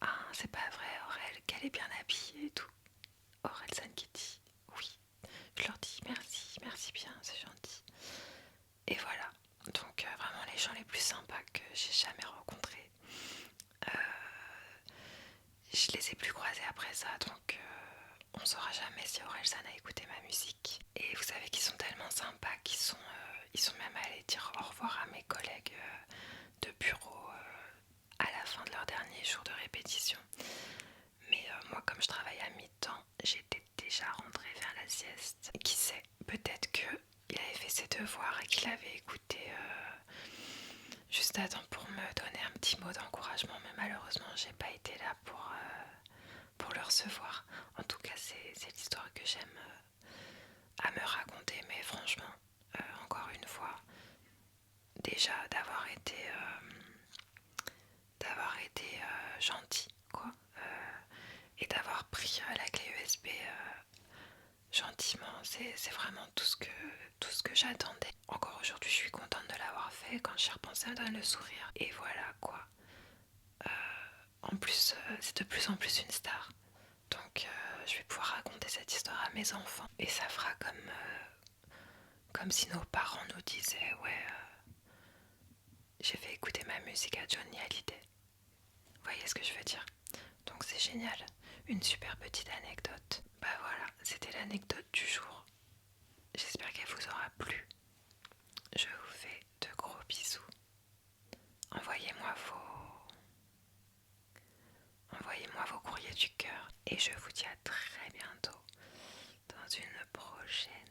Ah, c'est pas vrai, Aurel, qu'elle est bien habillée et tout. Orelsan qui dit oui. Je leur dis merci, merci bien, c'est gentil. Et voilà. Donc, vraiment les gens les plus sympas que j'ai jamais rencontrés. Je les ai plus croisés après ça, donc on saura jamais si Orelsan a écouté ma musique. Et vous savez qu'ils sont tellement sympas ils sont même allés dire au revoir à mes collègues de bureau à la fin de leur dernier jour de répétition. Mais moi, comme je travaille à mi-temps, j'étais déjà rentrée vers la sieste. Qui sait, peut-être qu'il avait fait ses devoirs et qu'il avait écouté juste à temps pour me donner un petit mot d'encouragement. Mais malheureusement, j'ai pas été là pour le recevoir. En tout cas, c'est l'histoire que j'aime à me raconter. Mais franchement, encore une fois, déjà d'avoir été gentil, quoi. Et d'avoir pris la clé USB gentiment, c'est vraiment tout ce que j'attendais. Encore aujourd'hui, je suis contente de l'avoir fait. Quand j'y repensais, ça me donne le sourire. Et voilà quoi. En plus, c'est de plus en plus une star. Donc, je vais pouvoir raconter cette histoire à mes enfants. Et ça fera comme si nos parents nous disaient ouais, j'ai fait écouter ma musique à Johnny Hallyday. Vous voyez ce que je veux dire? Donc c'est génial. Une super petite anecdote. Bah voilà, c'était l'anecdote du jour. J'espère qu'elle vous aura plu. Je vous fais de gros bisous. Envoyez-moi vos courriers du cœur. Et je vous dis à très bientôt dans une prochaine